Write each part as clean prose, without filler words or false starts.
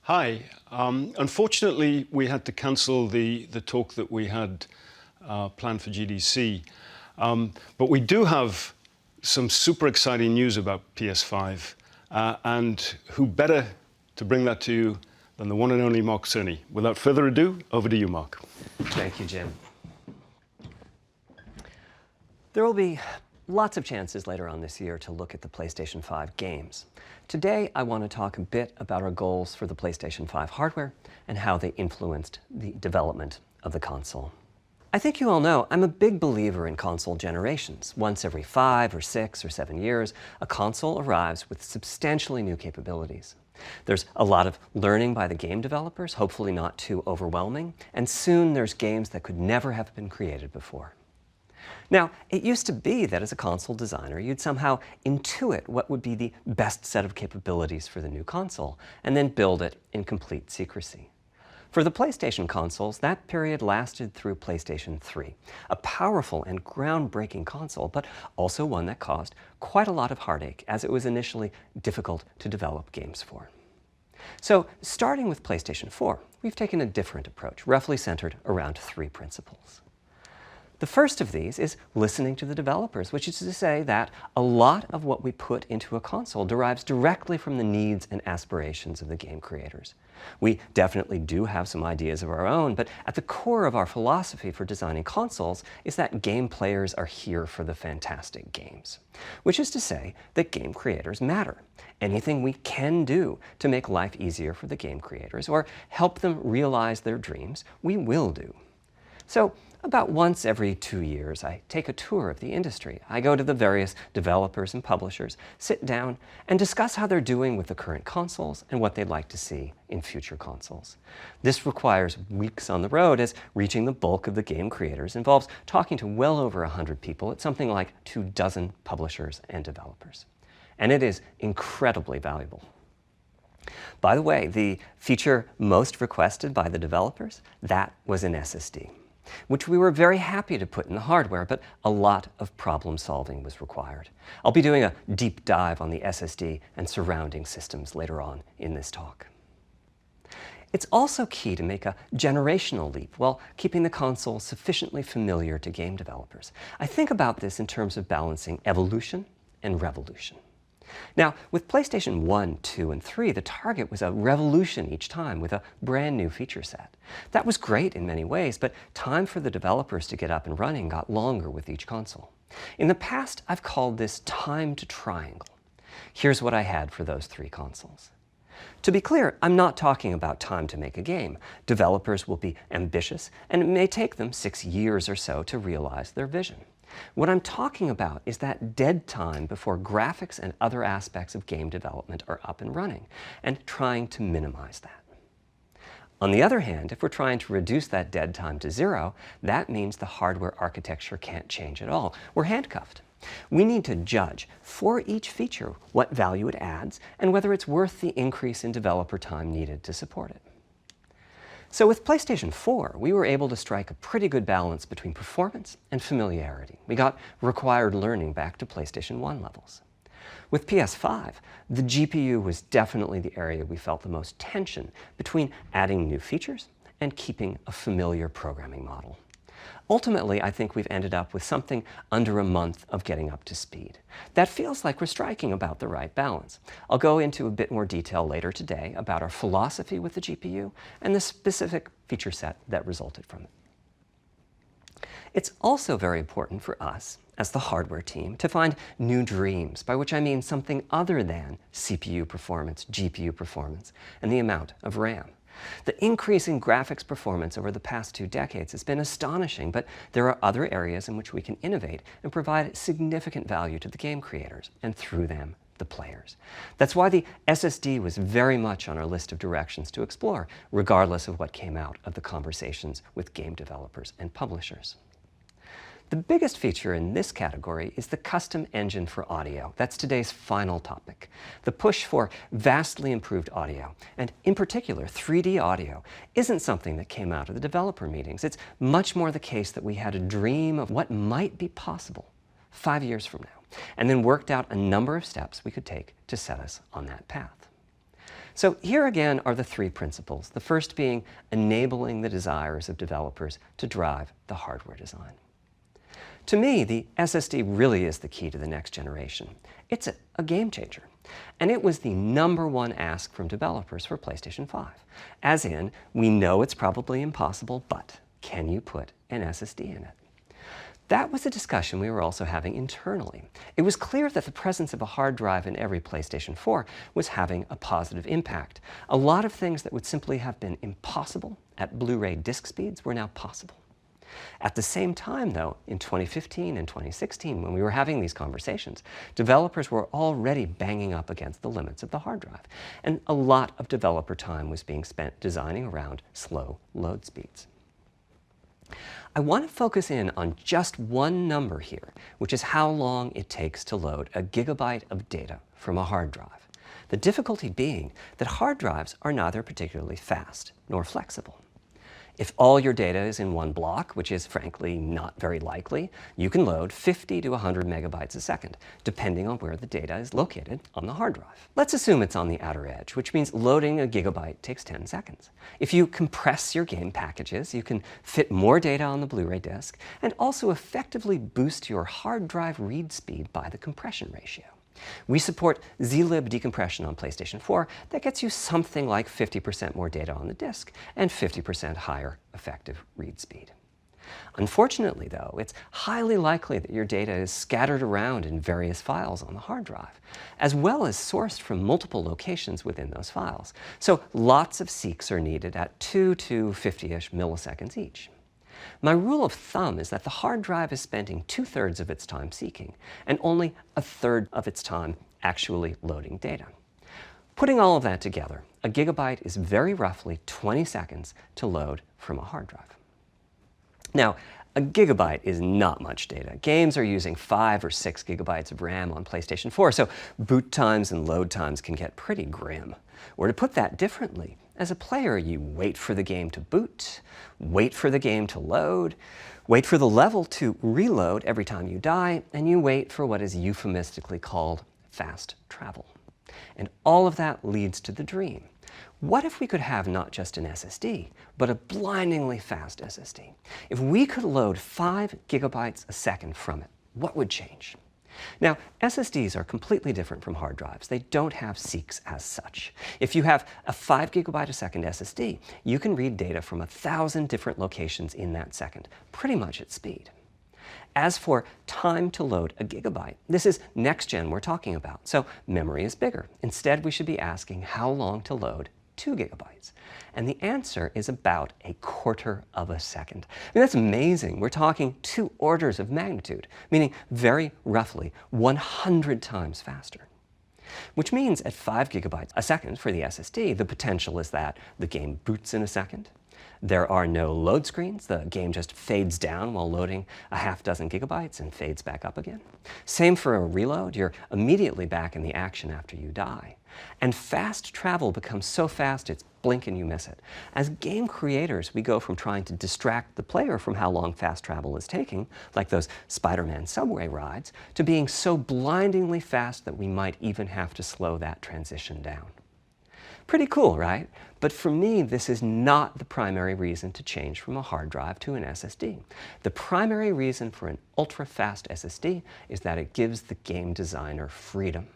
Hi. Unfortunately, we had to cancel the talk that we had planned for GDC. But we do have some super exciting news about PS5. And who better to bring that to you than the one and only Mark Cerny. Without further ado, over to you, Mark. Thank you, Jim. There will be lots of chances later on this year to look at the PlayStation 5 games. Today, I want to talk a bit about our goals for the PlayStation 5 hardware and how they influenced the development of the console. I think you all know I'm a big believer in console generations. Once every 5 or 6 or 7 years, a console arrives with substantially new capabilities. There's a lot of learning by the game developers, hopefully not too overwhelming, and soon there's games that could never have been created before. Now, it used to be that as a console designer, you'd somehow intuit what would be the best set of capabilities for the new console, and then build it in complete secrecy. For the PlayStation consoles, that period lasted through PlayStation 3, a powerful and groundbreaking console, but also one that caused quite a lot of heartache, as it was initially difficult to develop games for. So, starting with PlayStation 4, we've taken a different approach, roughly centered around 3 principles. The first of these is listening to the developers, which is to say that a lot of what we put into a console derives directly from the needs and aspirations of the game creators. We definitely do have some ideas of our own, but at the core of our philosophy for designing consoles is that game players are here for the fantastic games, which is to say that game creators matter. Anything we can do to make life easier for the game creators or help them realize their dreams, we will do. So, about once every 2 years, I take a tour of the industry. I go to the various developers and publishers, sit down, and discuss how they're doing with the current consoles and what they'd like to see in future consoles. This requires weeks on the road, as reaching the bulk of the game creators involves talking to well over 100 people at something like 24 publishers and developers. And it is incredibly valuable. By the way, the feature most requested by the developers, that was an SSD, which we were very happy to put in the hardware, but a lot of problem solving was required. I'll be doing a deep dive on the SSD and surrounding systems later on in this talk. It's also key to make a generational leap while keeping the console sufficiently familiar to game developers. I think about this in terms of balancing evolution and revolution. Now, with PlayStation 1, 2, and 3, the target was a revolution each time with a brand new feature set. That was great in many ways, but time for the developers to get up and running got longer with each console. In the past, I've called this time to triangle. Here's what I had for those 3 consoles. To be clear, I'm not talking about time to make a game. Developers will be ambitious, and it may take them 6 years or so to realize their vision. What I'm talking about is that dead time before graphics and other aspects of game development are up and running, and trying to minimize that. On the other hand, if we're trying to reduce that dead time to 0, that means the hardware architecture can't change at all. We're handcuffed. We need to judge for each feature what value it adds and whether it's worth the increase in developer time needed to support it. So with PlayStation 4, we were able to strike a pretty good balance between performance and familiarity. We got required learning back to PlayStation 1 levels. With PS5, the GPU was definitely the area we felt the most tension between adding new features and keeping a familiar programming model. Ultimately, I think we've ended up with something under a month of getting up to speed. That feels like we're striking about the right balance. I'll go into a bit more detail later today about our philosophy with the GPU and the specific feature set that resulted from it. It's also very important for us, as the hardware team, to find new dreams, by which I mean something other than CPU performance, GPU performance, and the amount of RAM. The increase in graphics performance over the past 2 decades has been astonishing, but there are other areas in which we can innovate and provide significant value to the game creators, and through them, the players. That's why the SSD was very much on our list of directions to explore, regardless of what came out of the conversations with game developers and publishers. The biggest feature in this category is the custom engine for audio. That's today's final topic. The push for vastly improved audio, and in particular 3D audio, isn't something that came out of the developer meetings. It's much more the case that we had a dream of what might be possible 5 years from now, and then worked out a number of steps we could take to set us on that path. So here again are the three principles, the first being enabling the desires of developers to drive the hardware design. To me, the SSD really is the key to the next generation. It's a game changer. And it was the #1 ask from developers for PlayStation 5. As in, we know it's probably impossible, but can you put an SSD in it? That was a discussion we were also having internally. It was clear that the presence of a hard drive in every PlayStation 4 was having a positive impact. A lot of things that would simply have been impossible at Blu-ray disc speeds were now possible. At the same time, though, in 2015 and 2016, when we were having these conversations, developers were already banging up against the limits of the hard drive, and a lot of developer time was being spent designing around slow load speeds. I want to focus in on just one number here, which is how long it takes to load a gigabyte of data from a hard drive. The difficulty being that hard drives are neither particularly fast nor flexible. If all your data is in one block, which is frankly not very likely, you can load 50 to 100 megabytes a second, depending on where the data is located on the hard drive. Let's assume it's on the outer edge, which means loading a gigabyte takes 10 seconds. If you compress your game packages, you can fit more data on the Blu-ray disc and also effectively boost your hard drive read speed by the compression ratio. We support zlib decompression on PlayStation 4 that gets you something like 50% more data on the disk and 50% higher effective read speed. Unfortunately, though, it's highly likely that your data is scattered around in various files on the hard drive, as well as sourced from multiple locations within those files. So lots of seeks are needed at 2 to 50-ish milliseconds each. My rule of thumb is that the hard drive is spending 2/3 of its time seeking and only 1/3 of its time actually loading data. Putting all of that together, a gigabyte is very roughly 20 seconds to load from a hard drive. Now, a gigabyte is not much data. Games are using 5 or 6 gigabytes of RAM on PlayStation 4, so boot times and load times can get pretty grim. Or to put that differently, as a player, you wait for the game to boot, wait for the game to load, wait for the level to reload every time you die, and you wait for what is euphemistically called fast travel. And all of that leads to the dream. What if we could have not just an SSD, but a blindingly fast SSD? If we could load 5 gigabytes a second from it, what would change? Now, SSDs are completely different from hard drives. They don't have seeks as such. If you have a 5 gigabyte a second SSD, you can read data from 1,000 different locations in that second, pretty much at speed. As for time to load a gigabyte, this is next gen we're talking about, so memory is bigger. Instead, we should be asking how long to load 2 gigabytes. And the answer is about 1/4 of a second. I mean, that's amazing. We're talking 2 orders of magnitude, meaning very roughly 100 times faster. Which means at 5 gigabytes a second for the SSD, the potential is that the game boots in a second. There are no load screens. The game just fades down while loading a half dozen gigabytes and fades back up again. Same for a reload. You're immediately back in the action after you die. And fast travel becomes so fast it's blink and you miss it. As game creators, we go from trying to distract the player from how long fast travel is taking, like those Spider-Man subway rides, to being so blindingly fast that we might even have to slow that transition down. Pretty cool, right? But for me, this is not the primary reason to change from a hard drive to an SSD. The primary reason for an ultra-fast SSD is that it gives the game designer freedom.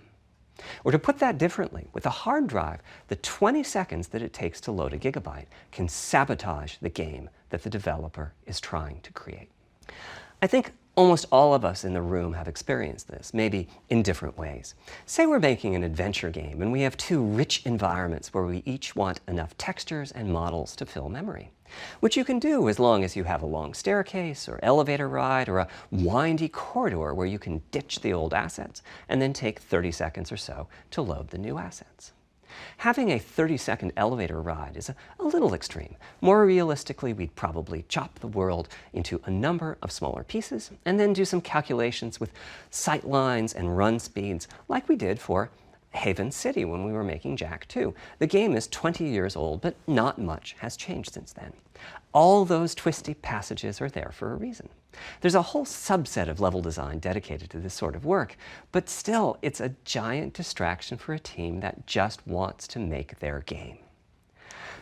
Or to put that differently, with a hard drive, the 20 seconds that it takes to load a gigabyte can sabotage the game that the developer is trying to create. I think almost all of us in the room have experienced this, maybe in different ways. Say we're making an adventure game and we have 2 rich environments where we each want enough textures and models to fill memory, which you can do as long as you have a long staircase or elevator ride or a windy corridor where you can ditch the old assets and then take 30 seconds or so to load the new assets. Having a 30-second elevator ride is a little extreme. More realistically, we'd probably chop the world into a number of smaller pieces and then do some calculations with sight lines and run speeds like we did for Haven City when we were making Jack 2. The game is 20 years old, but not much has changed since then. All those twisty passages are there for a reason. There's a whole subset of level design dedicated to this sort of work, but still, it's a giant distraction for a team that just wants to make their game.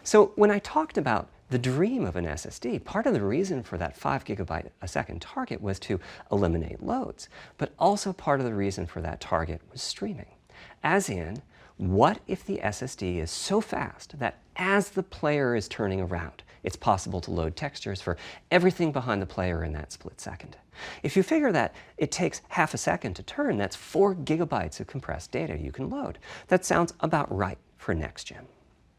So when I talked about the dream of an SSD, part of the reason for that 5 GB a second target was to eliminate loads, but also part of the reason for that target was streaming. As in, what if the SSD is so fast that as the player is turning around, it's possible to load textures for everything behind the player in that split second? If you figure that it takes half a second to turn, that's 4 GB of compressed data you can load. That sounds about right for next gen.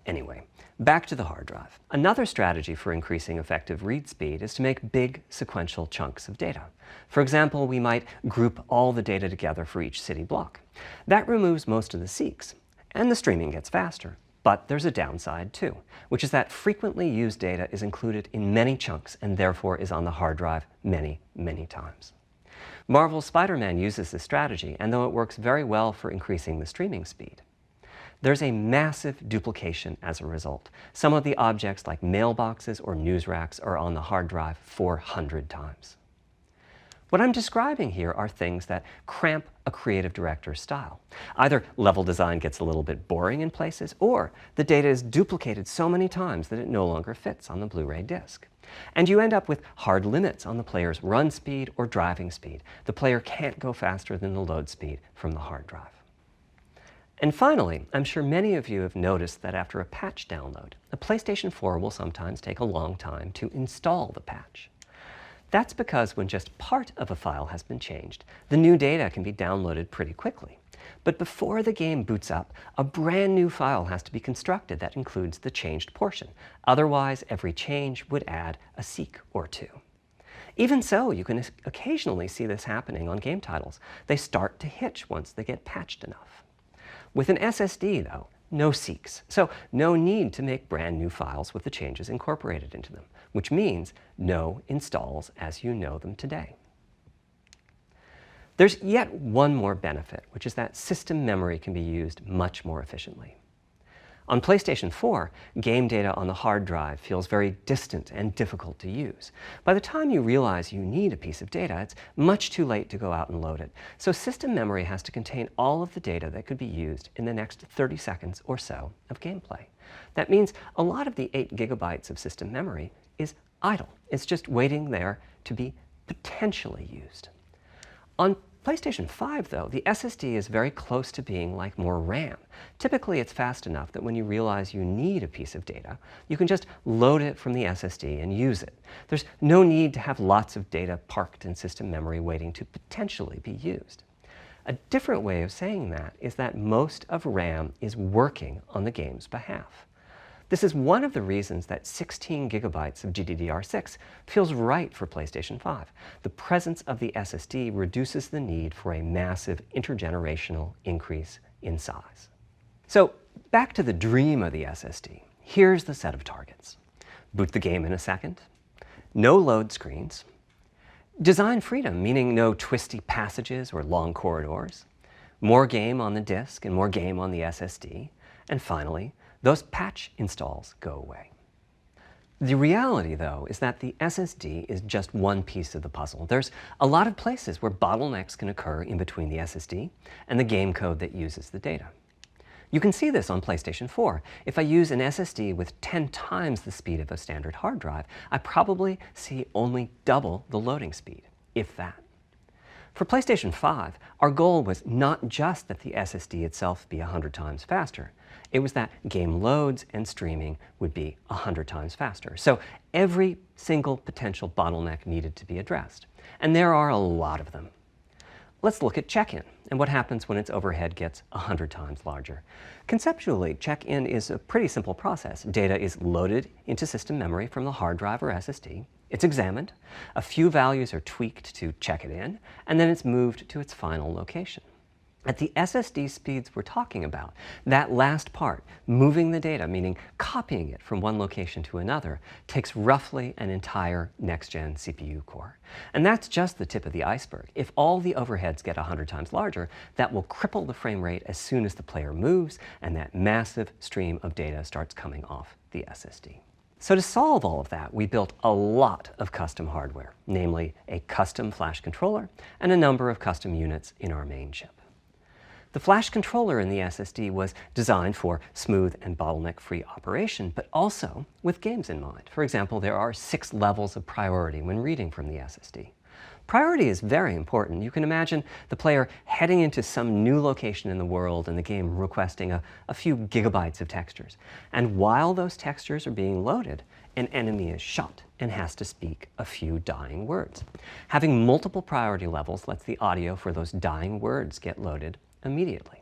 Anyway, back to the hard drive. Another strategy for increasing effective read speed is to make big sequential chunks of data. For example, we might group all the data together for each city block. That removes most of the seeks, and the streaming gets faster. But there's a downside too, which is that frequently used data is included in many chunks and therefore is on the hard drive many, many times. Marvel's Spider-Man uses this strategy, and though it works very well for increasing the streaming speed, there's a massive duplication as a result. Some of the objects like mailboxes or news racks are on the hard drive 400 times. What I'm describing here are things that cramp a creative director's style. Either level design gets a little bit boring in places, or the data is duplicated so many times that it no longer fits on the Blu-ray disc. And you end up with hard limits on the player's run speed or driving speed. The player can't go faster than the load speed from the hard drive. And finally, I'm sure many of you have noticed that after a patch download, a PlayStation 4 will sometimes take a long time to install the patch. That's because when just part of a file has been changed, the new data can be downloaded pretty quickly. But before the game boots up, a brand new file has to be constructed that includes the changed portion. Otherwise, every change would add a seek or two. Even so, you can occasionally see this happening on game titles. They start to hitch once they get patched enough. With an SSD, though, no seeks, so no need to make brand new files with the changes incorporated into them, which means no installs as you know them today. There's yet one more benefit, which is that system memory can be used much more efficiently. On PlayStation 4, game data on the hard drive feels very distant and difficult to use. By the time you realize you need a piece of data, it's much too late to go out and load it. So system memory has to contain all of the data that could be used in the next 30 seconds or so of gameplay. That means a lot of the 8 GB of system memory is idle. It's just waiting there to be potentially used. On PlayStation 5, though, the SSD is very close to being like more RAM. Typically, it's fast enough that when you realize you need a piece of data, you can just load it from the SSD and use it. There's no need to have lots of data parked in system memory waiting to potentially be used. A different way of saying that is that most of RAM is working on the game's behalf. This is one of the reasons that 16 GB of GDDR6 feels right for PlayStation 5. The presence of the SSD reduces the need for a massive intergenerational increase in size. So back to the dream of the SSD. Here's the set of targets. Boot the game in a second. No load screens. Design freedom, meaning no twisty passages or long corridors. More game on the disk and more game on the SSD. And finally, those patch installs go away. The reality, though, is that the SSD is just one piece of the puzzle. There's a lot of places where bottlenecks can occur in between the SSD and the game code that uses the data. You can see this on PlayStation 4. If I use an SSD with 10 times the speed of a standard hard drive, I probably see only double the loading speed, if that. For PlayStation 5, our goal was not just that the SSD itself be 100 times faster. It was that game loads and streaming would be 100 times faster. So every single potential bottleneck needed to be addressed. And there are a lot of them. Let's look at check-in and what happens when its overhead gets 100 times larger. Conceptually, check-in is a pretty simple process. Data is loaded into system memory from the hard drive or SSD. It's examined, a few values are tweaked to check it in, and then it's moved to its final location. At the SSD speeds we're talking about, that last part, moving the data, meaning copying it from one location to another, takes roughly an entire next-gen CPU core. And that's just the tip of the iceberg. If all the overheads get 100 times larger, that will cripple the frame rate as soon as the player moves, and that massive stream of data starts coming off the SSD. So to solve all of that, we built a lot of custom hardware, namely a custom flash controller and a number of custom units in our main chip. The flash controller in the SSD was designed for smooth and bottleneck-free operation, but also with games in mind. For example, there are 6 levels of priority when reading from the SSD. Priority is very important. You can imagine the player heading into some new location in the world and the game requesting a few gigabytes of textures. And while those textures are being loaded, an enemy is shot and has to speak a few dying words. Having multiple priority levels lets the audio for those dying words get loaded immediately.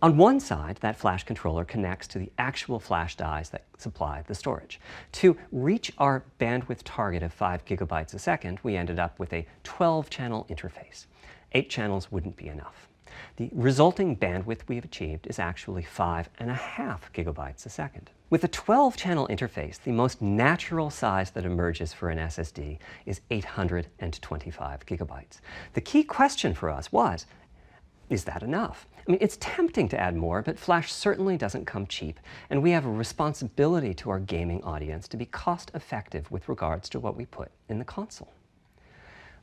On one side, that flash controller connects to the actual flash dies that supply the storage. To reach our bandwidth target of 5 gigabytes a second, we ended up with a 12-channel interface. 8 channels wouldn't be enough. The resulting bandwidth we've achieved is actually 5.5 gigabytes a second. With a 12-channel interface, the most natural size that emerges for an SSD is 825 gigabytes. The key question for us was, is that enough? I mean, it's tempting to add more, but flash certainly doesn't come cheap, and we have a responsibility to our gaming audience to be cost-effective with regards to what we put in the console.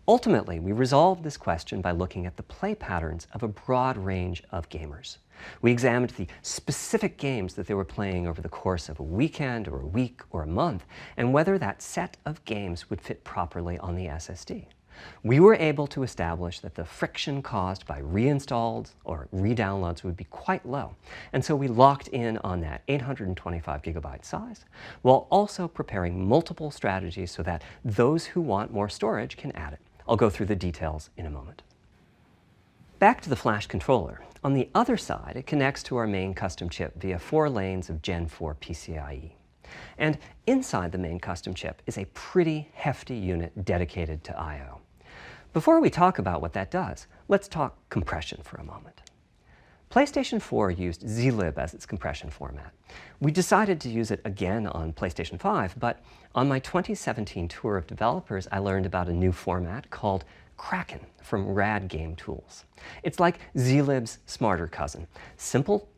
Ultimately, we resolved this question by looking at the play patterns of a broad range of gamers. We examined the specific games that they were playing over the course of a weekend or a week or a month, and whether that set of games would fit properly on the SSD. We were able to establish that the friction caused by reinstalls or redownloads would be quite low, and so we locked in on that 825 gigabyte size, while also preparing multiple strategies so that those who want more storage can add it. I'll go through the details in a moment. Back to the flash controller. On the other side, it connects to our main custom chip via 4 lanes of Gen 4 PCIe. And inside the main custom chip is a pretty hefty unit dedicated to I/O. Before we talk about what that does, let's talk compression for a moment. PlayStation 4 used zlib as its compression format. We decided to use it again on PlayStation 5, but on my 2017 tour of developers, I learned about a new format called Kraken from Rad Game Tools. It's like zlib's smarter cousin. Simple,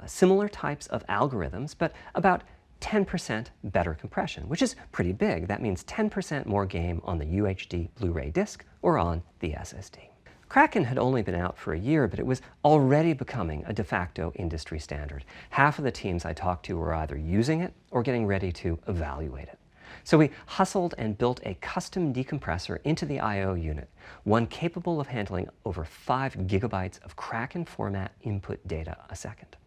similar types of algorithms, but about 10% better compression, which is pretty big. That means 10% more game on the UHD Blu-ray disc or on the SSD. Kraken had only been out for a year, but it was already becoming a de facto industry standard. Half of the teams I talked to were either using it or getting ready to evaluate it. So we hustled and built a custom decompressor into the I/O unit, one capable of handling over 5 gigabytes of Kraken format input data a second.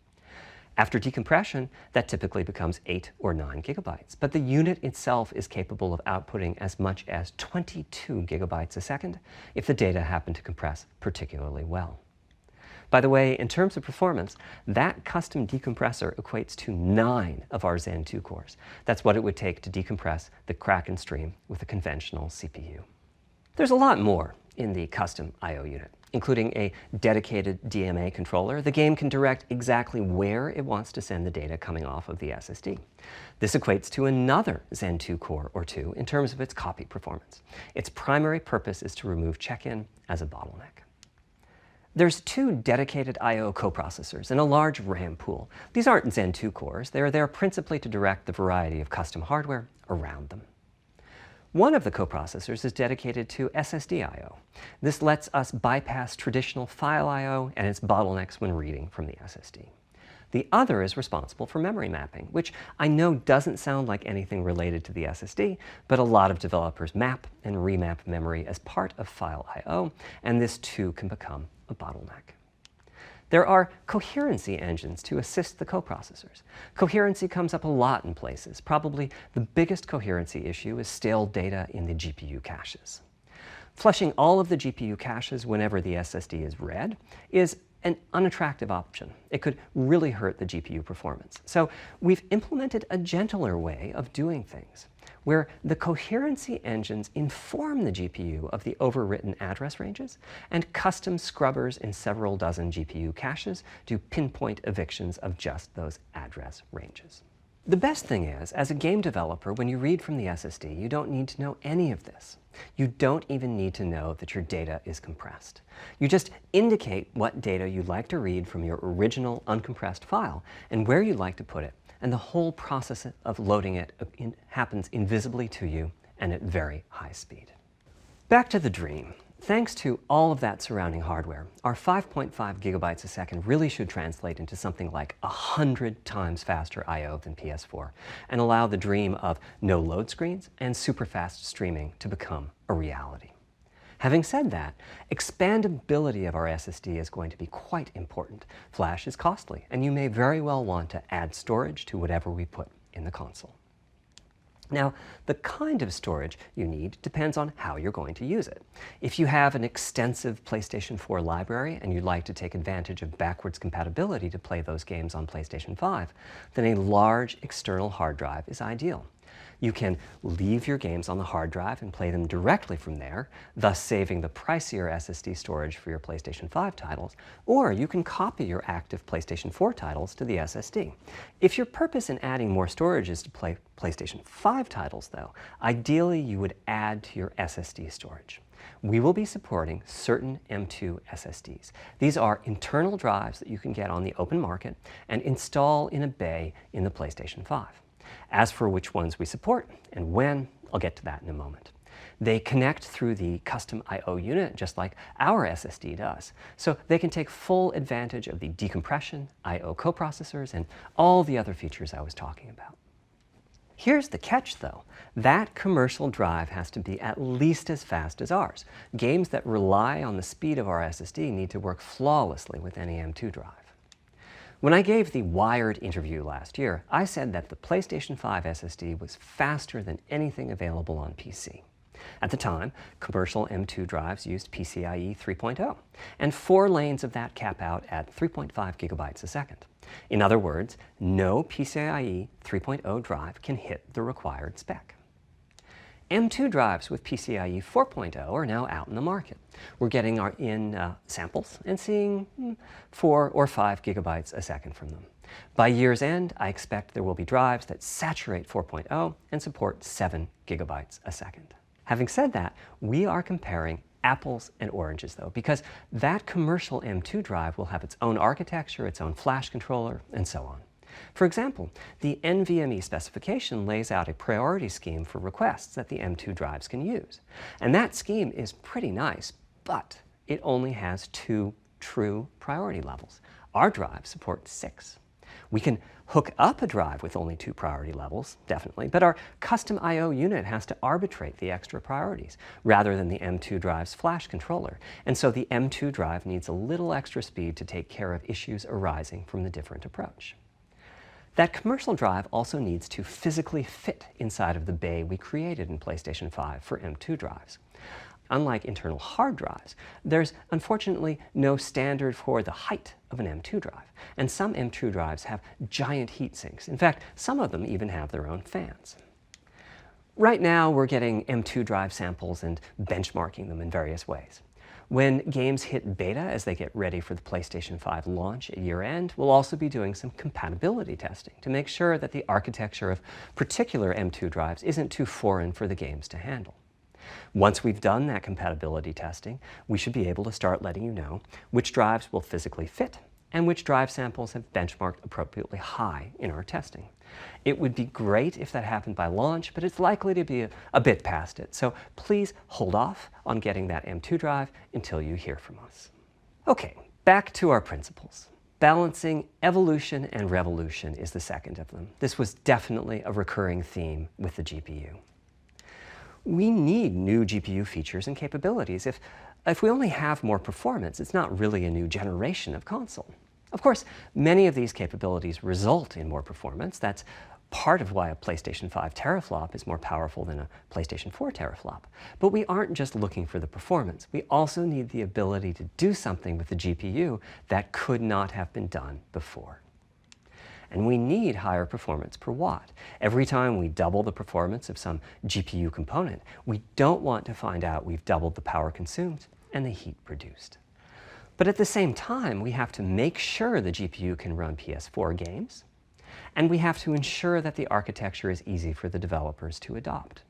After decompression, that typically becomes 8 or 9 gigabytes, but the unit itself is capable of outputting as much as 22 gigabytes a second if the data happen to compress particularly well. By the way, in terms of performance, that custom decompressor equates to 9 of our Zen 2 cores. That's what it would take to decompress the Kraken stream with a conventional CPU. There's a lot more in the custom I/O unit, including a dedicated DMA controller. The game can direct exactly where it wants to send the data coming off of the SSD. This equates to another Zen 2 core or 2 in terms of its copy performance. Its primary purpose is to remove check-in as a bottleneck. There's 2 dedicated I/O coprocessors and a large RAM pool. These aren't Zen 2 cores. They're there principally to direct the variety of custom hardware around them. One of the coprocessors is dedicated to SSD I/O. This lets us bypass traditional file I/O and its bottlenecks when reading from the SSD. The other is responsible for memory mapping, which I know doesn't sound like anything related to the SSD, but a lot of developers map and remap memory as part of file I/O, and this too can become a bottleneck. There are coherency engines to assist the coprocessors. Coherency comes up a lot in places. Probably the biggest coherency issue is stale data in the GPU caches. Flushing all of the GPU caches whenever the SSD is read is an unattractive option. It could really hurt the GPU performance. So we've implemented a gentler way of doing things. where the coherency engines inform the GPU of the overwritten address ranges, and custom scrubbers in several dozen GPU caches do pinpoint evictions of just those address ranges. The best thing is, as a game developer, when you read from the SSD, you don't need to know any of this. You don't even need to know that your data is compressed. You just indicate what data you'd like to read from your original uncompressed file and where you'd like to put it, and the whole process of loading it happens invisibly to you and at very high speed. Back to the dream. Thanks to all of that surrounding hardware, our 5.5 gigabytes a second really should translate into something like 100 times faster I/O than PS4 and allow the dream of no load screens and super fast streaming to become a reality. Having said that, expandability of our SSD is going to be quite important. Flash is costly, and you may very well want to add storage to whatever we put in the console. Now, the kind of storage you need depends on how you're going to use it. If you have an extensive PlayStation 4 library and you'd like to take advantage of backwards compatibility to play those games on PlayStation 5, then a large external hard drive is ideal. You can leave your games on the hard drive and play them directly from there, thus saving the pricier SSD storage for your PlayStation 5 titles, or you can copy your active PlayStation 4 titles to the SSD. If your purpose in adding more storage is to play PlayStation 5 titles, though, ideally you would add to your SSD storage. We will be supporting certain M2 SSDs. These are internal drives that you can get on the open market and install in a bay in the PlayStation 5. As for which ones we support and when, I'll get to that in a moment. They connect through the custom I/O unit just like our SSD does, so they can take full advantage of the decompression, I/O coprocessors, and all the other features I was talking about. Here's the catch, though. That commercial drive has to be at least as fast as ours. Games that rely on the speed of our SSD need to work flawlessly with any M2 drive. When I gave the Wired interview last year, I said that the PlayStation 5 SSD was faster than anything available on PC. At the time, commercial M2 drives used PCIe 3.0, and 4 lanes of that cap out at 3.5 gigabytes a second. In other words, no PCIe 3.0 drive can hit the required spec. M2 drives with PCIe 4.0 are now out in the market. We're getting samples and seeing 4 or 5 gigabytes a second from them. By year's end, I expect there will be drives that saturate 4.0 and support 7 gigabytes a second. Having said that, we are comparing apples and oranges, though, because that commercial M2 drive will have its own architecture, its own flash controller, and so on. For example, the NVMe specification lays out a priority scheme for requests that the M2 drives can use. And that scheme is pretty nice, but it only has 2 true priority levels. Our drive supports 6. We can hook up a drive with only 2 priority levels, definitely, but our custom I/O unit has to arbitrate the extra priorities rather than the M2 drive's flash controller. And so the M2 drive needs a little extra speed to take care of issues arising from the different approach. That commercial drive also needs to physically fit inside of the bay we created in PlayStation 5 for M2 drives. Unlike internal hard drives, there's unfortunately no standard for the height of an M2 drive, and some M2 drives have giant heat sinks. In fact, some of them even have their own fans. Right now, we're getting M2 drive samples and benchmarking them in various ways. When games hit beta as they get ready for the PlayStation 5 launch at year-end, we'll also be doing some compatibility testing to make sure that the architecture of particular M2 drives isn't too foreign for the games to handle. Once we've done that compatibility testing, we should be able to start letting you know which drives will physically fit and which drive samples have benchmarked appropriately high in our testing. It would be great if that happened by launch, but it's likely to be a bit past it, so please hold off on getting that M2 drive until you hear from us. Okay, back to our principles. Balancing evolution and revolution is the second of them. This was definitely a recurring theme with the GPU. We need new GPU features and capabilities. If we only have more performance, it's not really a new generation of console. Of course, many of these capabilities result in more performance. That's part of why a PlayStation 5 teraflop is more powerful than a PlayStation 4 teraflop. But we aren't just looking for the performance. We also need the ability to do something with the GPU that could not have been done before. and we need higher performance per watt. Every time we double the performance of some GPU component, we don't want to find out we've doubled the power consumed and the heat produced. But at the same time, we have to make sure the GPU can run PS4 games, and we have to ensure that the architecture is easy for the developers to adopt.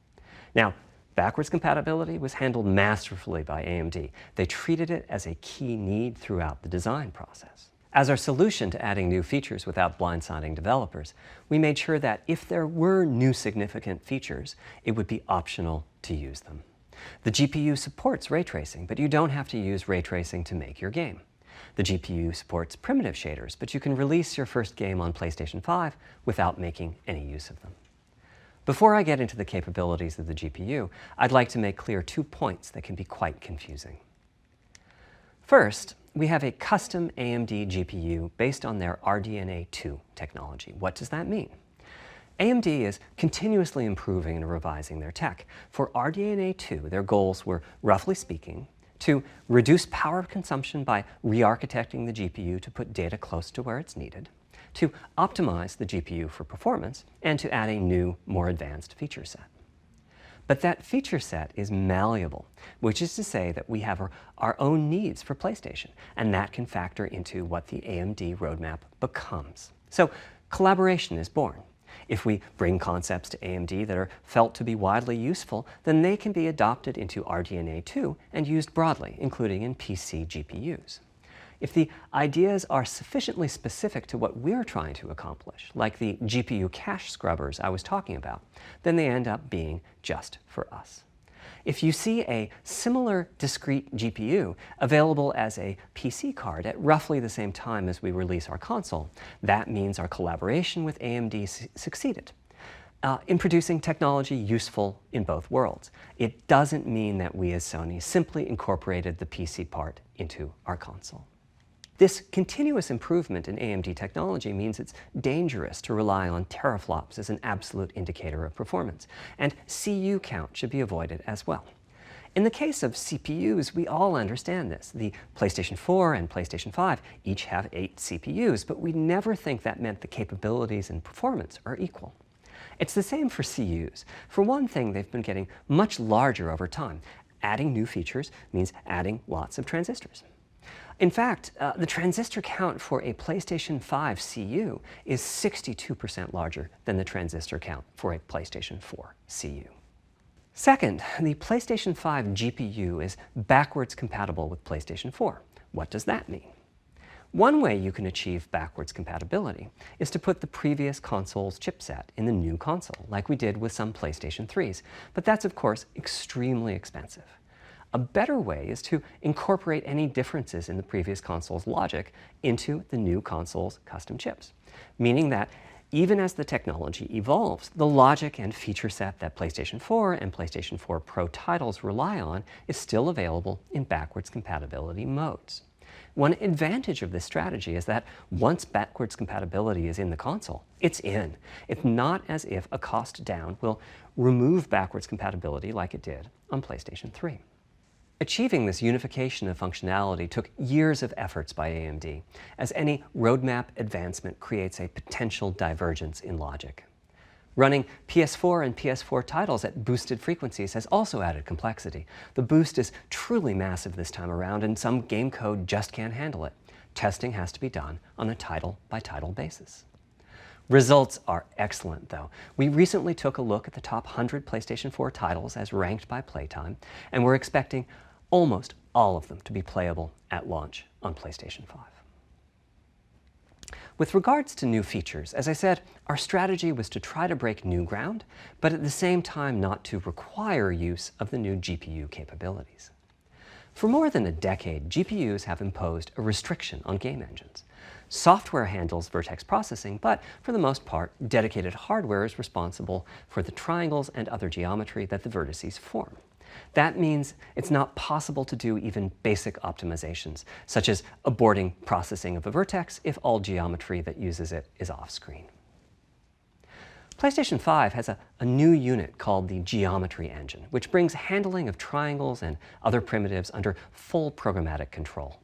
Now, backwards compatibility was handled masterfully by AMD. They treated it as a key need throughout the design process. As our solution to adding new features without blindsiding developers, we made sure that if there were new significant features, it would be optional to use them. The GPU supports ray tracing, but you don't have to use ray tracing to make your game. The GPU supports primitive shaders, but you can release your first game on PlayStation 5 without making any use of them. Before I get into the capabilities of the GPU, I'd like to make clear 2 points that can be quite confusing. First, we have a custom AMD GPU based on their RDNA 2 technology. What does that mean? AMD is continuously improving and revising their tech. For RDNA 2, their goals were, roughly speaking, to reduce power consumption by re-architecting the GPU to put data close to where it's needed, to optimize the GPU for performance, and to add a new, more advanced feature set. But that feature set is malleable, which is to say that we have our own needs for PlayStation, and that can factor into what the AMD roadmap becomes. So collaboration is born. If we bring concepts to AMD that are felt to be widely useful, then they can be adopted into RDNA 2 and used broadly, including in PC GPUs. If the ideas are sufficiently specific to what we're trying to accomplish, like the GPU cache scrubbers I was talking about, then they end up being just for us. If you see a similar discrete GPU available as a PC card at roughly the same time as we release our console, that means our collaboration with AMD succeeded in producing technology useful in both worlds. It doesn't mean that we as Sony simply incorporated the PC part into our console. This continuous improvement in AMD technology means it's dangerous to rely on teraflops as an absolute indicator of performance, and CU count should be avoided as well. In the case of CPUs, we all understand this. The PlayStation 4 and PlayStation 5 each have 8 CPUs, but we never think that meant the capabilities and performance are equal. It's the same for CUs. For one thing, they've been getting much larger over time. Adding new features means adding lots of transistors. In fact, the transistor count for a PlayStation 5 CU is 62% larger than the transistor count for a PlayStation 4 CU. Second, the PlayStation 5 GPU is backwards compatible with PlayStation 4. What does that mean? One way you can achieve backwards compatibility is to put the previous console's chipset in the new console, like we did with some PlayStation 3s, but that's of course extremely expensive. A better way is to incorporate any differences in the previous console's logic into the new console's custom chips, meaning that even as the technology evolves, the logic and feature set that PlayStation 4 and PlayStation 4 Pro titles rely on is still available in backwards compatibility modes. One advantage of this strategy is that once backwards compatibility is in the console, it's in. It's not as if a cost down will remove backwards compatibility like it did on PlayStation 3. Achieving this unification of functionality took years of efforts by AMD, as any roadmap advancement creates a potential divergence in logic. Running PS4 and PS4 titles at boosted frequencies has also added complexity. The boost is truly massive this time around, and some game code just can't handle it. Testing has to be done on a title-by-title basis. Results are excellent, though. We recently took a look at the top 100 PlayStation 4 titles as ranked by playtime, and we're expecting almost all of them to be playable at launch on PlayStation 5. With regards to new features, as I said, our strategy was to try to break new ground, but at the same time not to require use of the new GPU capabilities. For more than a decade, GPUs have imposed a restriction on game engines. Software handles vertex processing, but for the most part, dedicated hardware is responsible for the triangles and other geometry that the vertices form. That means it's not possible to do even basic optimizations, such as aborting processing of a vertex if all geometry that uses it is off-screen. PlayStation 5 has a new unit called the Geometry Engine, which brings handling of triangles and other primitives under full programmatic control.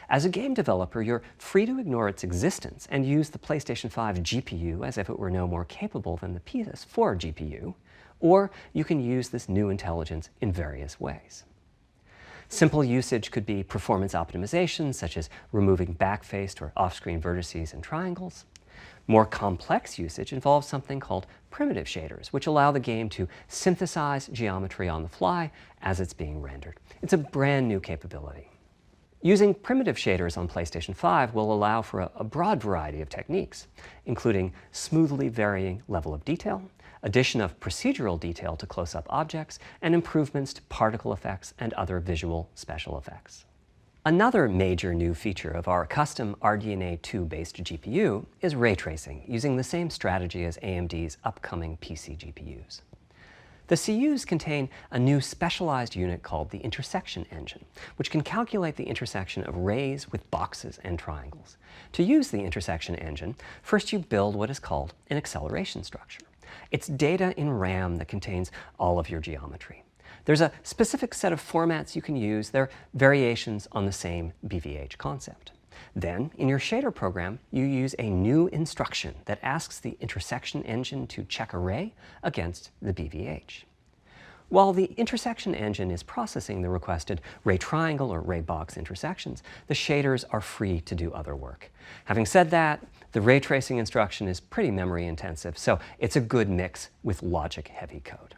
As a game developer, you're free to ignore its existence and use the PlayStation 5 GPU as if it were no more capable than the PS4 GPU, or you can use this new intelligence in various ways. Simple usage could be performance optimization, such as removing backfaced or off-screen vertices and triangles. More complex usage involves something called primitive shaders, which allow the game to synthesize geometry on the fly as it's being rendered. It's a brand new capability. Using primitive shaders on PlayStation 5 will allow for a broad variety of techniques, including smoothly varying level of detail, addition of procedural detail to close-up objects, and improvements to particle effects and other visual special effects. Another major new feature of our custom RDNA 2-based GPU is ray tracing, using the same strategy as AMD's upcoming PC GPUs. The CUs contain a new specialized unit called the intersection engine, which can calculate the intersection of rays with boxes and triangles. To use the intersection engine, first you build what is called an acceleration structure. It's data in RAM that contains all of your geometry. There's a specific set of formats you can use. They're variations on the same BVH concept. Then, in your shader program, you use a new instruction that asks the intersection engine to check a ray against the BVH. While the intersection engine is processing the requested ray triangle or ray box intersections, the shaders are free to do other work. Having said that, the ray tracing instruction is pretty memory intensive, so it's a good mix with logic-heavy code.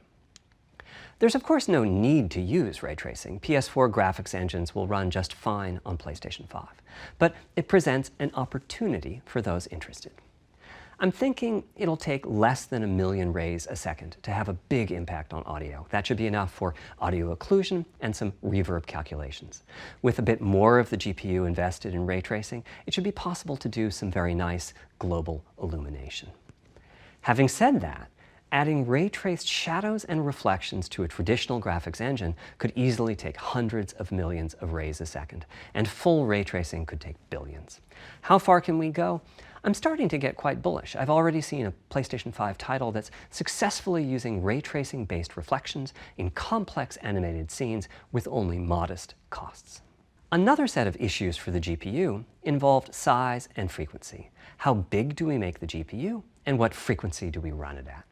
There's of course no need to use ray tracing. PS4 graphics engines will run just fine on PlayStation 5. But it presents an opportunity for those interested. I'm thinking it'll take less than 1 million rays a second to have a big impact on audio. That should be enough for audio occlusion and some reverb calculations. With a bit more of the GPU invested in ray tracing, it should be possible to do some very nice global illumination. Having said that, adding ray-traced shadows and reflections to a traditional graphics engine could easily take hundreds of millions of rays a second, and full ray tracing could take billions. How far can we go? I'm starting to get quite bullish. I've already seen a PlayStation 5 title that's successfully using ray tracing-based reflections in complex animated scenes with only modest costs. Another set of issues for the GPU involved size and frequency. How big do we make the GPU, and what frequency do we run it at?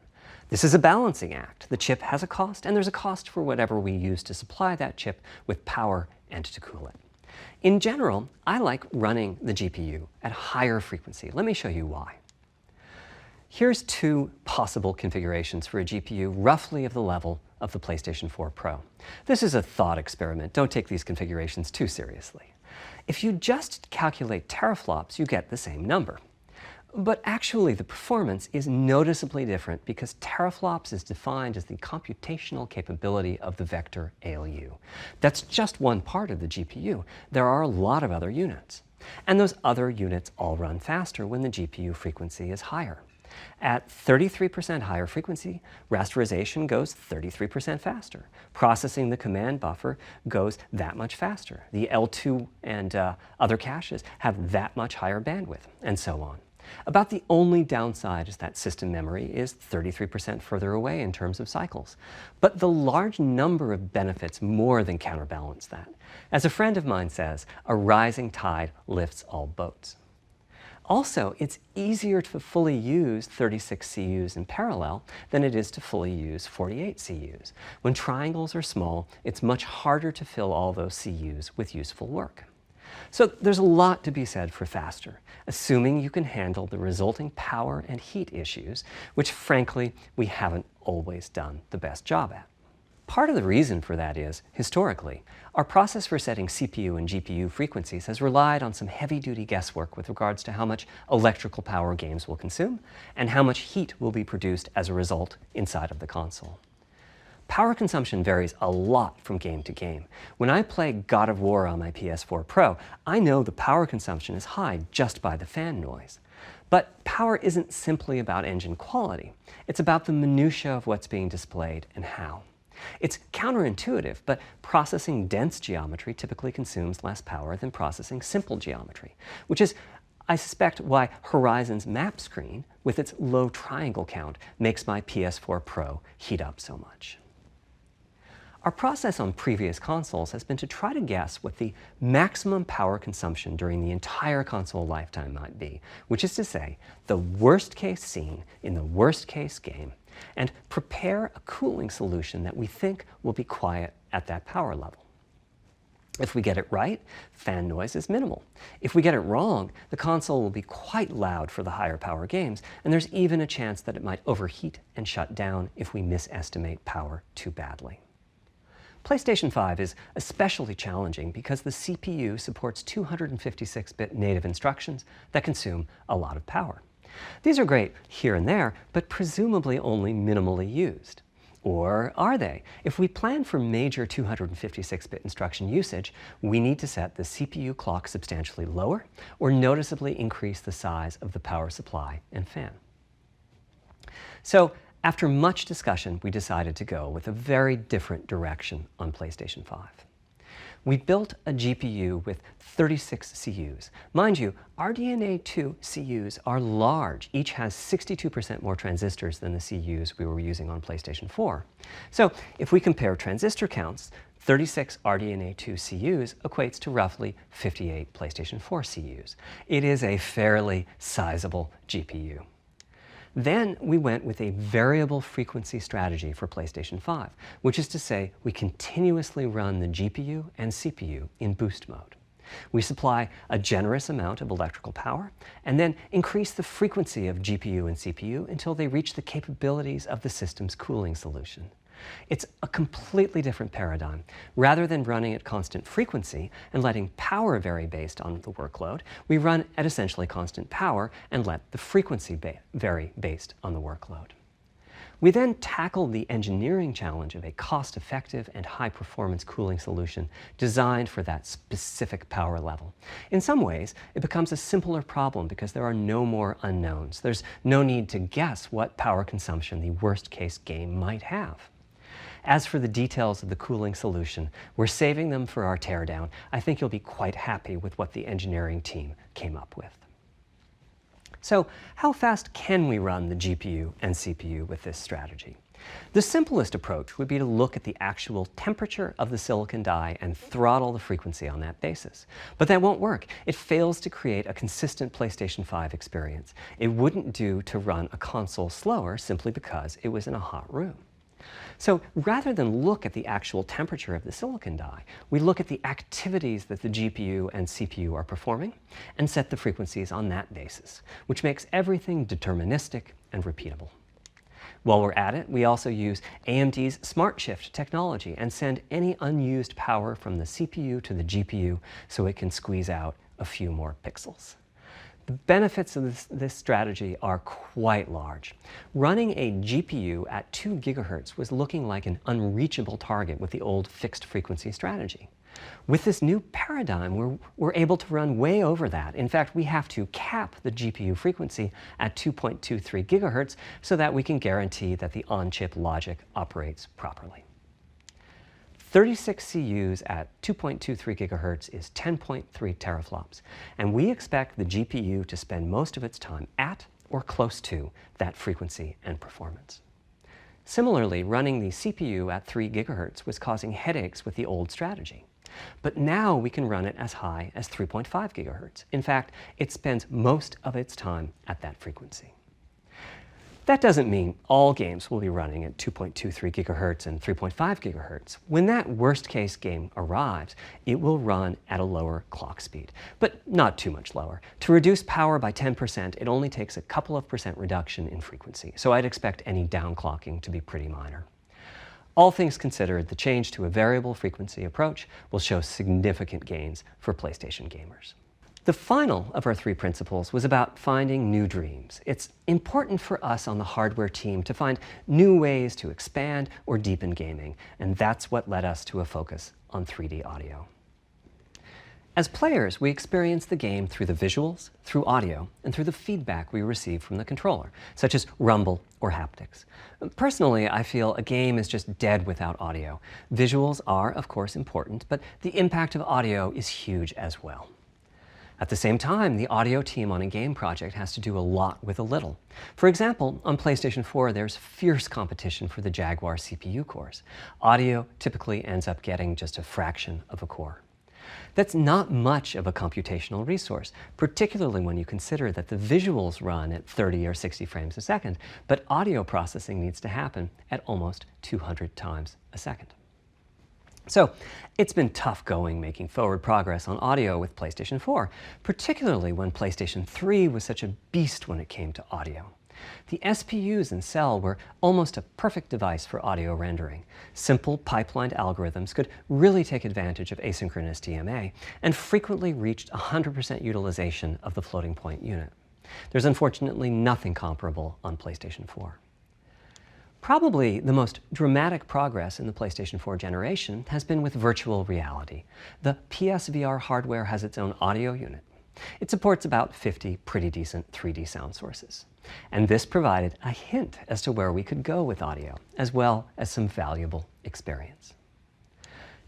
This is a balancing act. The chip has a cost, and there's a cost for whatever we use to supply that chip with power and to cool it. In general, I like running the GPU at higher frequency. Let me show you why. Here's 2 possible configurations for a GPU roughly of the level of the PlayStation 4 Pro. This is a thought experiment. Don't take these configurations too seriously. If you just calculate teraflops, you get the same number. But actually, the performance is noticeably different because teraflops is defined as the computational capability of the vector ALU. That's just one part of the GPU. There are a lot of other units. And those other units all run faster when the GPU frequency is higher. At 33% higher frequency, rasterization goes 33% faster. Processing the command buffer goes that much faster. The L2 and other caches have that much higher bandwidth, and so on. About the only downside is that system memory is 33% further away in terms of cycles. But the large number of benefits more than counterbalance that. As a friend of mine says, a rising tide lifts all boats. Also, it's easier to fully use 36 CUs in parallel than it is to fully use 48 CUs. When triangles are small, it's much harder to fill all those CUs with useful work. So there's a lot to be said for faster, assuming you can handle the resulting power and heat issues, which frankly, we haven't always done the best job at. Part of the reason for that is, historically, our process for setting CPU and GPU frequencies has relied on some heavy-duty guesswork with regards to how much electrical power games will consume and how much heat will be produced as a result inside of the console. Power consumption varies a lot from game to game. When I play God of War on my PS4 Pro, I know the power consumption is high just by the fan noise. But power isn't simply about engine quality. It's about the minutiae of what's being displayed and how. It's counterintuitive, but processing dense geometry typically consumes less power than processing simple geometry, which is, I suspect, why Horizon's map screen, with its low triangle count, makes my PS4 Pro heat up so much. Our process on previous consoles has been to try to guess what the maximum power consumption during the entire console lifetime might be, which is to say, the worst case scene in the worst case game, and prepare a cooling solution that we think will be quiet at that power level. If we get it right, fan noise is minimal. If we get it wrong, the console will be quite loud for the higher power games, and there's even a chance that it might overheat and shut down if we misestimate power too badly. PlayStation 5 is especially challenging because the CPU supports 256-bit native instructions that consume a lot of power. These are great here and there, but presumably only minimally used. Or are they? If we plan for major 256-bit instruction usage, we need to set the CPU clock substantially lower or noticeably increase the size of the power supply and fan. So, after much discussion, we decided to go with a very different direction on PlayStation 5. We built a GPU with 36 CUs. Mind you, RDNA 2 CUs are large. Each has 62% more transistors than the CUs we were using on PlayStation 4. So if we compare transistor counts, 36 RDNA 2 CUs equates to roughly 58 PlayStation 4 CUs. It is a fairly sizable GPU. Then we went with a variable frequency strategy for PlayStation 5, which is to say we continuously run the GPU and CPU in boost mode. We supply a generous amount of electrical power and then increase the frequency of GPU and CPU until they reach the capabilities of the system's cooling solution. It's a completely different paradigm. Rather than running at constant frequency and letting power vary based on the workload, we run at essentially constant power and let the frequency vary based on the workload. We then tackled the engineering challenge of a cost-effective and high-performance cooling solution designed for that specific power level. In some ways, it becomes a simpler problem because there are no more unknowns. There's no need to guess what power consumption the worst-case game might have. As for the details of the cooling solution, we're saving them for our teardown. I think you'll be quite happy with what the engineering team came up with. So, how fast can we run the GPU and CPU with this strategy? The simplest approach would be to look at the actual temperature of the silicon die and throttle the frequency on that basis. But that won't work. It fails to create a consistent PlayStation 5 experience. It wouldn't do to run a console slower simply because it was in a hot room. So rather than look at the actual temperature of the silicon die, we look at the activities that the GPU and CPU are performing and set the frequencies on that basis, which makes everything deterministic and repeatable. While we're at it, we also use AMD's Smart Shift technology and send any unused power from the CPU to the GPU so it can squeeze out a few more pixels. The benefits of this strategy are quite large. Running a GPU at 2 GHz was looking like an unreachable target with the old fixed frequency strategy. With this new paradigm, we're able to run way over that. In fact, we have to cap the GPU frequency at 2.23 GHz so that we can guarantee that the on-chip logic operates properly. 36 CUs at 2.23 GHz is 10.3 teraflops, and we expect the GPU to spend most of its time at or close to that frequency and performance. Similarly, running the CPU at 3 GHz was causing headaches with the old strategy. But now we can run it as high as 3.5 GHz. In fact, it spends most of its time at that frequency. That doesn't mean all games will be running at 2.23 GHz and 3.5 GHz. When that worst-case game arrives, it will run at a lower clock speed, but not too much lower. To reduce power by 10%, it only takes a couple of percent reduction in frequency, so I'd expect any downclocking to be pretty minor. All things considered, the change to a variable frequency approach will show significant gains for PlayStation gamers. The final of our 3 principles was about finding new dreams. It's important for us on the hardware team to find new ways to expand or deepen gaming, and that's what led us to a focus on 3D audio. As players, we experience the game through the visuals, through audio, and through the feedback we receive from the controller, such as rumble or haptics. Personally, I feel a game is just dead without audio. Visuals are, of course, important, but the impact of audio is huge as well. At the same time, the audio team on a game project has to do a lot with a little. For example, on PlayStation 4, there's fierce competition for the Jaguar CPU cores. Audio typically ends up getting just a fraction of a core. That's not much of a computational resource, particularly when you consider that the visuals run at 30 or 60 frames a second, but audio processing needs to happen at almost 200 times a second. So it's been tough going making forward progress on audio with PlayStation 4, particularly when PlayStation 3 was such a beast when it came to audio. The SPUs in Cell were almost a perfect device for audio rendering. Simple pipelined algorithms could really take advantage of asynchronous DMA and frequently reached 100% utilization of the floating point unit. There's unfortunately nothing comparable on PlayStation 4. Probably the most dramatic progress in the PlayStation 4 generation has been with virtual reality. The PSVR hardware has its own audio unit. It supports about 50 pretty decent 3D sound sources. And this provided a hint as to where we could go with audio, as well as some valuable experience.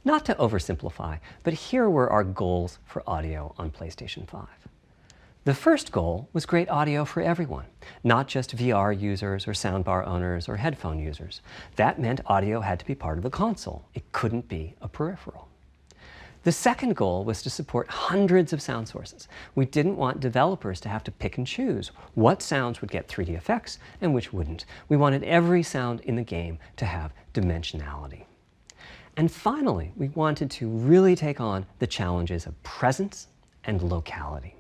Not to oversimplify, but here were our goals for audio on PlayStation 5. The first goal was great audio for everyone, not just VR users or soundbar owners or headphone users. That meant audio had to be part of the console. It couldn't be a peripheral. The second goal was to support hundreds of sound sources. We didn't want developers to have to pick and choose what sounds would get 3D effects and which wouldn't. We wanted every sound in the game to have dimensionality. And finally, we wanted to really take on the challenges of presence and locality.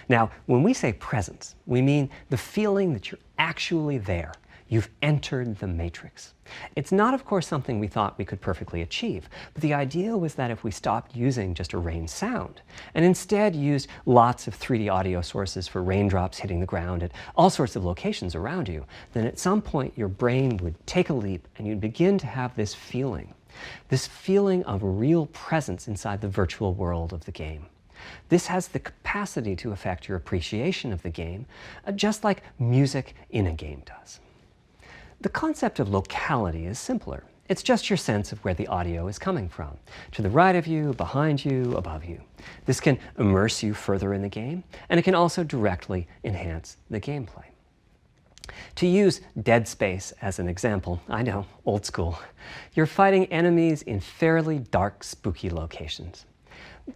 Now, when we say presence, we mean the feeling that you're actually there. You've entered the matrix. It's not, of course, something we thought we could perfectly achieve, but the idea was that if we stopped using just a rain sound and instead used lots of 3D audio sources for raindrops hitting the ground at all sorts of locations around you, then at some point your brain would take a leap and you'd begin to have this feeling of real presence inside the virtual world of the game. This has the capacity to affect your appreciation of the game, just like music in a game does. The concept of locality is simpler. It's just your sense of where the audio is coming from, to the right of you, behind you, above you. This can immerse you further in the game, and it can also directly enhance the gameplay. To use Dead Space as an example, I know, old school, you're fighting enemies in fairly dark, spooky locations.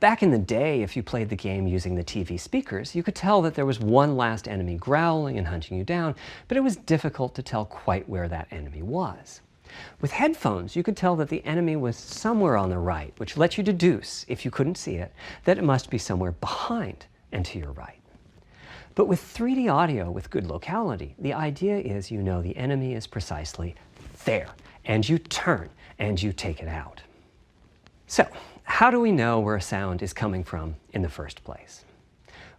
Back in the day, if you played the game using the TV speakers, you could tell that there was one last enemy growling and hunting you down, but it was difficult to tell quite where that enemy was. With headphones, you could tell that the enemy was somewhere on the right, which let you deduce, if you couldn't see it, that it must be somewhere behind and to your right. But with 3D audio with good locality, the idea is you know the enemy is precisely there, and you turn and you take it out. So, how do we know where a sound is coming from in the first place?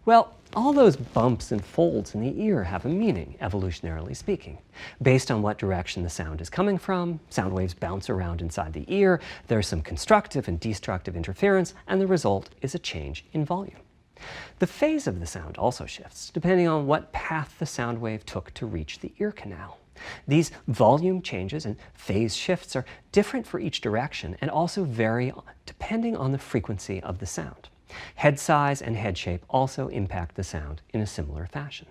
Well, all those bumps and folds in the ear have a meaning, evolutionarily speaking. Based on what direction the sound is coming from, sound waves bounce around inside the ear, there's some constructive and destructive interference, and the result is a change in volume. The phase of the sound also shifts, depending on what path the sound wave took to reach the ear canal. These volume changes and phase shifts are different for each direction and also vary depending on the frequency of the sound. Head size and head shape also impact the sound in a similar fashion.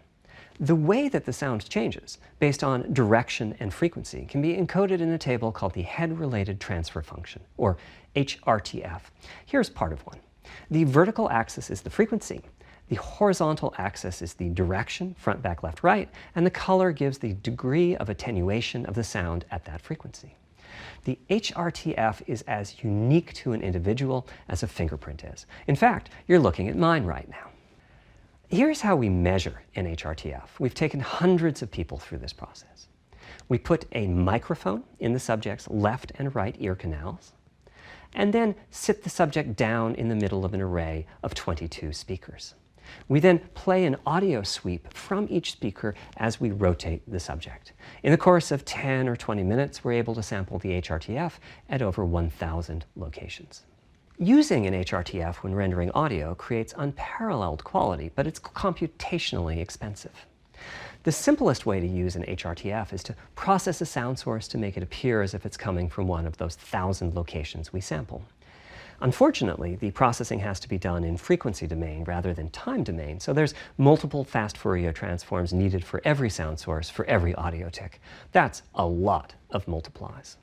The way that the sound changes, based on direction and frequency, can be encoded in a table called the Head-Related Transfer Function, or HRTF. Here's part of one. The vertical axis is the frequency. The horizontal axis is the direction, front, back, left, right, and the color gives the degree of attenuation of the sound at that frequency. The HRTF is as unique to an individual as a fingerprint is. In fact, you're looking at mine right now. Here's how we measure an HRTF. We've taken hundreds of people through this process. We put a microphone in the subject's left and right ear canals, and then sit the subject down in the middle of an array of 22 speakers. We then play an audio sweep from each speaker as we rotate the subject. In the course of 10 or 20 minutes, we're able to sample the HRTF at over 1,000 locations. Using an HRTF when rendering audio creates unparalleled quality, but it's computationally expensive. The simplest way to use an HRTF is to process a sound source to make it appear as if it's coming from one of those 1,000 locations we sample. Unfortunately, the processing has to be done in frequency domain rather than time domain, so there's multiple fast Fourier transforms needed for every sound source for every audio tick. That's a lot of multiplies.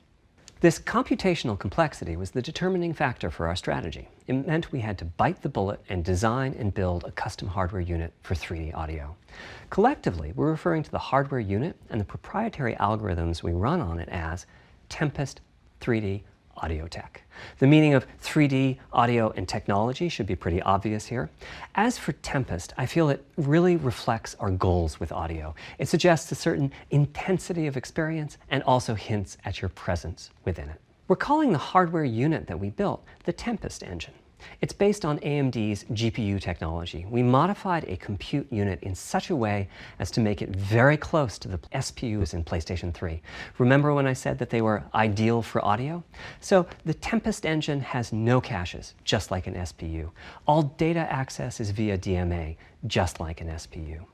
This computational complexity was the determining factor for our strategy. It meant we had to bite the bullet and design and build a custom hardware unit for 3D audio. Collectively, we're referring to the hardware unit and the proprietary algorithms we run on it as Tempest 3D Audio Tech. The meaning of 3D audio and technology should be pretty obvious here. As for Tempest, I feel it really reflects our goals with audio. It suggests a certain intensity of experience and also hints at your presence within it. We're calling the hardware unit that we built the Tempest engine. It's based on AMD's GPU technology. We modified a compute unit in such a way as to make it very close to the SPUs in PlayStation 3. Remember when I said that they were ideal for audio? So the Tempest engine has no caches, just like an SPU. All data access is via DMA, just like an SPU.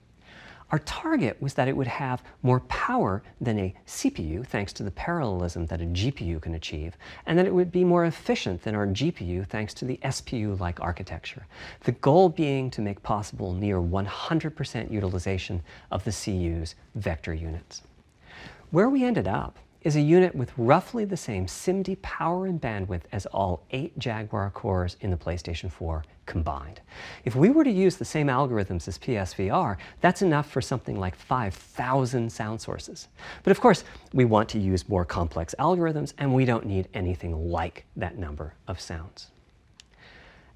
Our target was that it would have more power than a CPU, thanks to the parallelism that a GPU can achieve, and that it would be more efficient than our GPU, thanks to the SPU-like architecture. The goal being to make possible near 100% utilization of the CU's vector units. Where we ended up is a unit with roughly the same SIMD power and bandwidth as all 8 Jaguar cores in the PlayStation 4 combined. If we were to use the same algorithms as PSVR, that's enough for something like 5,000 sound sources. But of course, we want to use more complex algorithms, and we don't need anything like that number of sounds.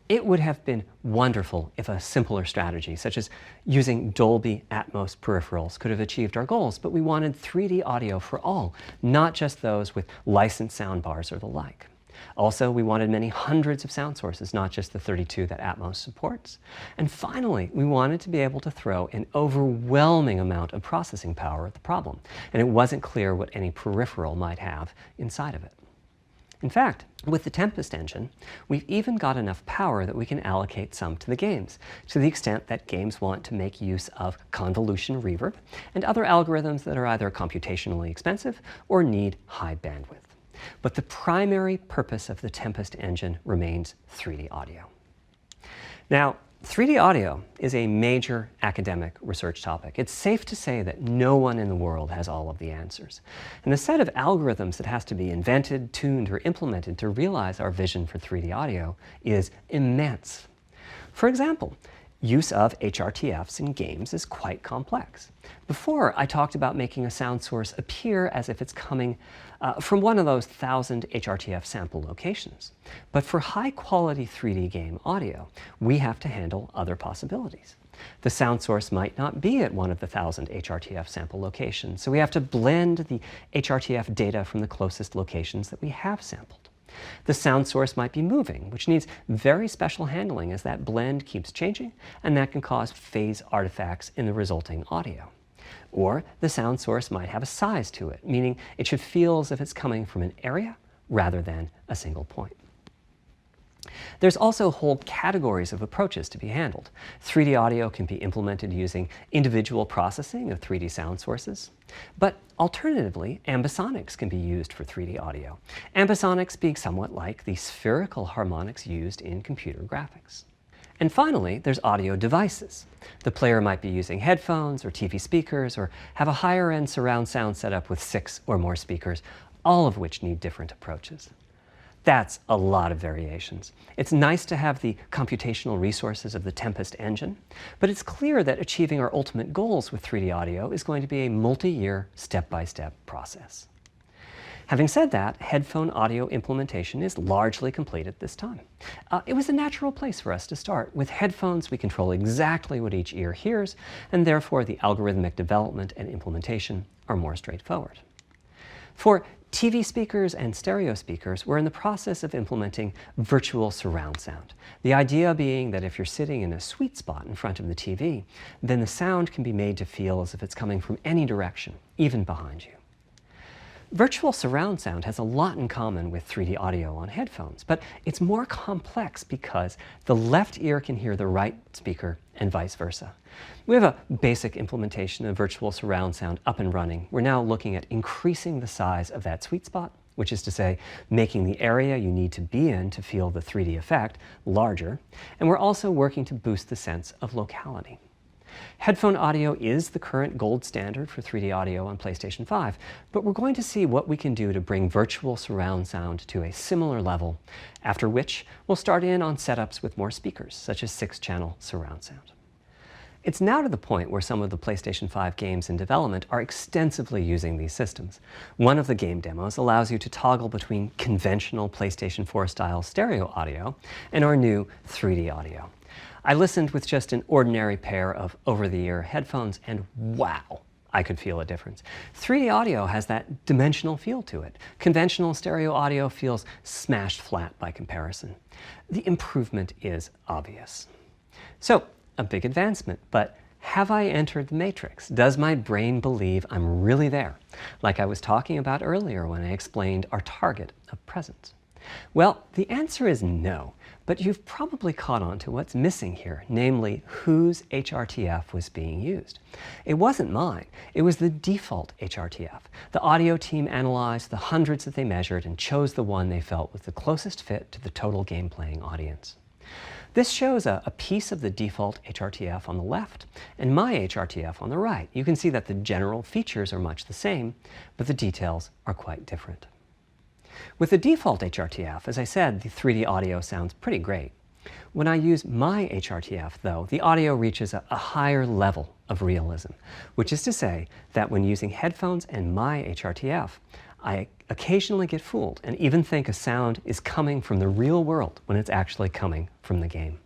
It would have been wonderful if a simpler strategy, such as using Dolby Atmos peripherals, could have achieved our goals, but we wanted 3D audio for all, not just those with licensed soundbars or the like. Also, we wanted many hundreds of sound sources, not just the 32 that Atmos supports. And finally, we wanted to be able to throw an overwhelming amount of processing power at the problem, and it wasn't clear what any peripheral might have inside of it. In fact, with the Tempest engine, we've even got enough power that we can allocate some to the games, to the extent that games want to make use of convolution reverb and other algorithms that are either computationally expensive or need high bandwidth. But the primary purpose of the Tempest engine remains 3D audio. Now, 3D audio is a major academic research topic. It's safe to say that no one in the world has all of the answers. And the set of algorithms that has to be invented, tuned, or implemented to realize our vision for 3D audio is immense. For example, use of HRTFs in games is quite complex. Before, I talked about making a sound source appear as if it's coming from one of those 1,000 HRTF sample locations. But for high-quality 3D game audio, we have to handle other possibilities. The sound source might not be at one of the 1,000 HRTF sample locations, so we have to blend the HRTF data from the closest locations that we have sampled. The sound source might be moving, which needs very special handling as that blend keeps changing, and that can cause phase artifacts in the resulting audio. Or the sound source might have a size to it, meaning it should feel as if it's coming from an area rather than a single point. There's also whole categories of approaches to be handled. 3D audio can be implemented using individual processing of 3D sound sources. But alternatively, ambisonics can be used for 3D audio. Ambisonics being somewhat like the spherical harmonics used in computer graphics. And finally, there's audio devices. The player might be using headphones or TV speakers or have a higher-end surround sound setup with 6 or more speakers, all of which need different approaches. That's a lot of variations. It's nice to have the computational resources of the Tempest engine, but it's clear that achieving our ultimate goals with 3D audio is going to be a multi-year, step-by-step process. Having said that, headphone audio implementation is largely complete at this time. It was a natural place for us to start. With headphones, we control exactly what each ear hears, and therefore the algorithmic development and implementation are more straightforward. For TV speakers and stereo speakers, we're in the process of implementing virtual surround sound. The idea being that if you're sitting in a sweet spot in front of the TV, then the sound can be made to feel as if it's coming from any direction, even behind you. Virtual surround sound has a lot in common with 3D audio on headphones, but it's more complex because the left ear can hear the right speaker and vice versa. We have a basic implementation of virtual surround sound up and running. We're now looking at increasing the size of that sweet spot which is to say, making the area you need to be in to feel the 3D effect larger, and we're also working to boost the sense of locality. Headphone audio is the current gold standard for 3D audio on PlayStation 5, but we're going to see what we can do to bring virtual surround sound to a similar level, after which we'll start in on setups with more speakers, such as 6-channel surround sound. It's now to the point where some of the PlayStation 5 games in development are extensively using these systems. One of the game demos allows you to toggle between conventional PlayStation 4 style stereo audio and our new 3D audio. I listened with just an ordinary pair of over-the-ear headphones, and wow, I could feel a difference. 3D audio has that dimensional feel to it. Conventional stereo audio feels smashed flat by comparison. The improvement is obvious. So, a big advancement, but have I entered the matrix? Does my brain believe I'm really there, like I was talking about earlier when I explained our target of presence? Well, the answer is no, but you've probably caught on to what's missing here, namely whose HRTF was being used. It wasn't mine, it was the default HRTF. The audio team analyzed the hundreds that they measured and chose the one they felt was the closest fit to the total game-playing audience. This shows a piece of the default HRTF on the left and my HRTF on the right. You can see that the general features are much the same, but the details are quite different. With the default HRTF, as I said, the 3D audio sounds pretty great. When I use my HRTF, though, the audio reaches a higher level of realism, which is to say that when using headphones and my HRTF, I occasionally get fooled and even think a sound is coming from the real world when it's actually coming from the game.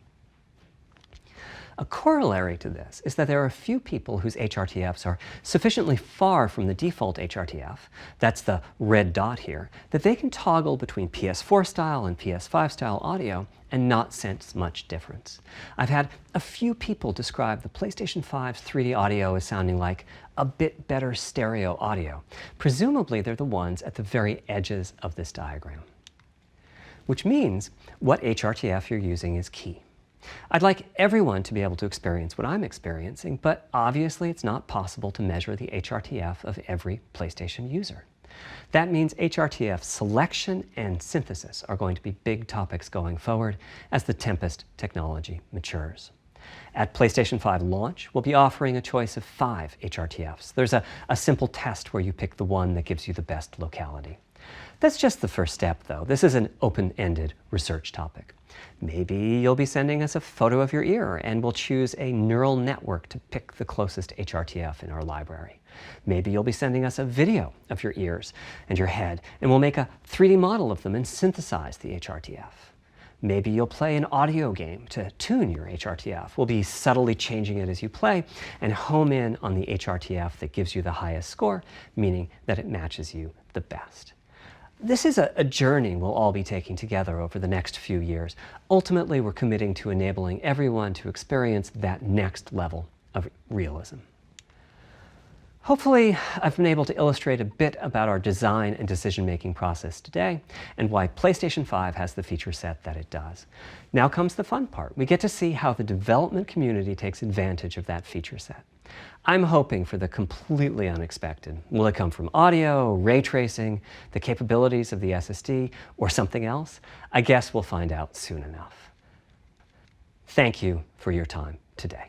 A corollary to this is that there are a few people whose HRTFs are sufficiently far from the default HRTF, that's the red dot here, that they can toggle between PS4 style and PS5 style audio and not sense much difference. I've had a few people describe the PlayStation 5's 3D audio as sounding like a bit better stereo audio. Presumably they're the ones at the very edges of this diagram. Which means what HRTF you're using is key. I'd like everyone to be able to experience what I'm experiencing, but obviously it's not possible to measure the HRTF of every PlayStation user. That means HRTF selection and synthesis are going to be big topics going forward as the Tempest technology matures. At PlayStation 5 launch, we'll be offering a choice of 5 HRTFs. There's a simple test where you pick the one that gives you the best locality. That's just the first step, though. This is an open-ended research topic. Maybe you'll be sending us a photo of your ear and we'll choose a neural network to pick the closest HRTF in our library. Maybe you'll be sending us a video of your ears and your head and we'll make a 3D model of them and synthesize the HRTF. Maybe you'll play an audio game to tune your HRTF. We'll be subtly changing it as you play and home in on the HRTF that gives you the highest score, meaning that it matches you the best. This is a journey we'll all be taking together over the next few years. Ultimately, we're committing to enabling everyone to experience that next level of realism. Hopefully, I've been able to illustrate a bit about our design and decision-making process today and why PlayStation 5 has the feature set that it does. Now comes the fun part. We get to see how the development community takes advantage of that feature set. I'm hoping for the completely unexpected. Will it come from audio, ray tracing, the capabilities of the SSD, or something else? I guess we'll find out soon enough. Thank you for your time today.